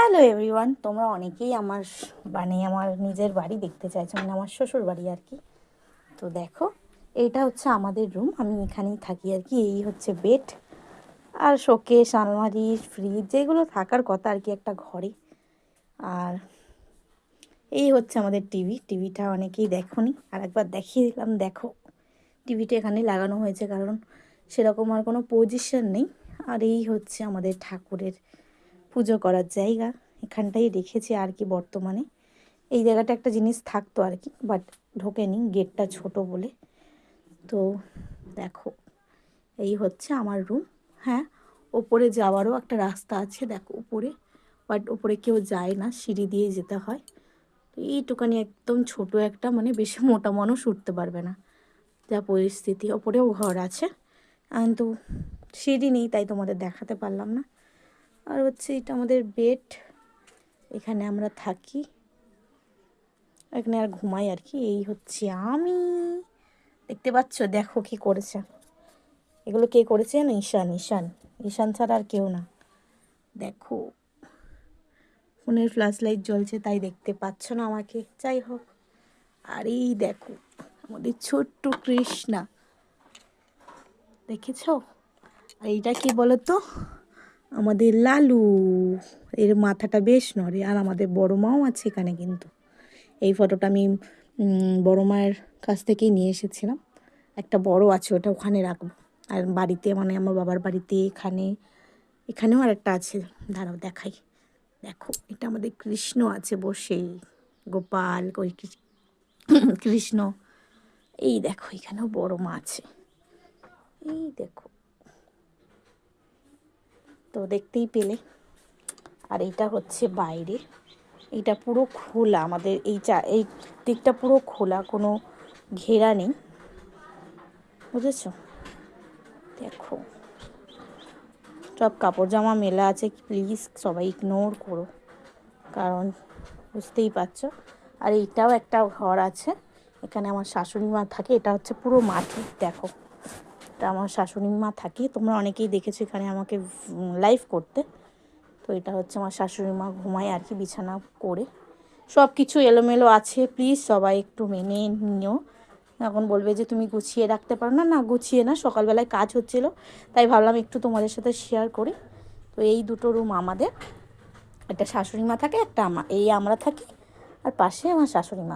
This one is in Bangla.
হ্যালো এভরিওয়ান, তোমরা অনেকেই আমার নিজের বাড়ি দেখতে চাইছো, মানে আমার শ্বশুর বাড়ি আর কি। তো দেখো, এইটা হচ্ছে আমাদের রুম, আমি এখানেই থাকি আর কি। এই হচ্ছে বেড আর শোকেস, আলমারি, ফ্রিজ, যেগুলো থাকার কথা আর কি একটা ঘরে। আর এই হচ্ছে আমাদের টিভিটা অনেকেই দেখোনি, আর একবার দেখিয়ে দিলাম। দেখো, টিভিটা এখানে লাগানো হয়েছে কারণ সেরকম আর কোনো পজিশন নেই। আর এই হচ্ছে আমাদের ঠাকুরের পুজো করার জায়গা, এখানটাই রেখেছি আর কি। বর্তমানে এই জায়গাটা একটা জিনিস থাকতো আর কি, বাট ঢোকেনি, গেটটা ছোট বলে। তো দেখো, এই হচ্ছে আমার রুম। হ্যাঁ, ওপরে যাওয়ারও একটা রাস্তা আছে, দেখো উপরে, বাট ওপরে কেউ যায় না, সিঁড়ি দিয়ে যেতে হয়। তো এইটুকানি একদম ছোট একটা, মানে বেশি মোটা মানুষ উঠতে পারবে না, যা পরিস্থিতি। ওপরেও ঘর আছে কিন্তু সিঁড়ি নেই, তাই তোমাদের দেখাতে পারলাম না। আর হচ্ছে এটা আমাদের বেড, এখানে আমরা থাকি, এখানে আর ঘুমাই আর কি। এই হচ্ছে আমি, দেখতে পাচ্ছ? দেখো কি করেছে, এগুলো কে করেছে না? ঈশান। ঈশান ঈশান ছাড়া আর কেউ না। দেখো, ফোনের ফ্ল্যাশ লাইট জ্বলছে তাই দেখতে পাচ্ছ না আমাকে, যাই হোক। আর এই দেখো আমাদের ছোট্ট কৃষ্ণা, দেখেছ? আর এইটা কি বলো তো, আমাদের লালু। এর মাথাটা বেশ নড়ে। আর আমাদের বড় মাও আছে এখানে কিন্তু। এই ফটোটা আমি বড় মায়ের কাছ থেকেই নিয়ে এসেছিলাম। একটা বড় আছে, ওটা ওখানে রাখবো। আর বাড়িতে, মানে আমার বাবার বাড়িতে, এখানেও আর একটা আছে, দাঁড়াও দেখাই। দেখো, এটা আমাদের কৃষ্ণ আছে বসে, গোপাল ওই কৃষ্ণ। এই দেখো, এখানেও বড় মা আছে, এই দেখো। তো দেখতেই পেলে। আর এইটা হচ্ছে বাইরে, এইটা পুরো খোলা, আমাদের এই দিকটা পুরো খোলা, কোনো ঘেরা নেই, বুঝেছো? দেখো, সব কাপড় জামা মেলা আছে, প্লিজ সবাই ইগনোর করো, কারণ বুঝতেই পারছো। আর এইটাও একটা ঘর আছে, এখানে আমার শাশুড়ি মা থাকে। এটা হচ্ছে পুরো মাটি, দেখো, এটা আমার শাশুড়ি মা থাকে। তোমরা অনেকেই দেখেছো এখানে আমাকে লাইভ করতে। তো এটা হচ্ছে আমার শাশুড়ি মা ঘুমায় আর কি, বিছানা করে। সব কিছু এলোমেলো আছে, প্লিজ সবাই একটু মেনে নিও। এখন বলবে যে তুমি গুছিয়ে রাখতে পারো না। না, গুছিয়ে না, সকালবেলায় কাজ হচ্ছিলো তাই ভাবলাম একটু তোমাদের সাথে শেয়ার করি। তো এই দুটো রুম আমাদের, একটা শাশুড়ি মা থাকে, একটা এই আমরা থাকি, আর পাশে আমার শাশুড়ি মা।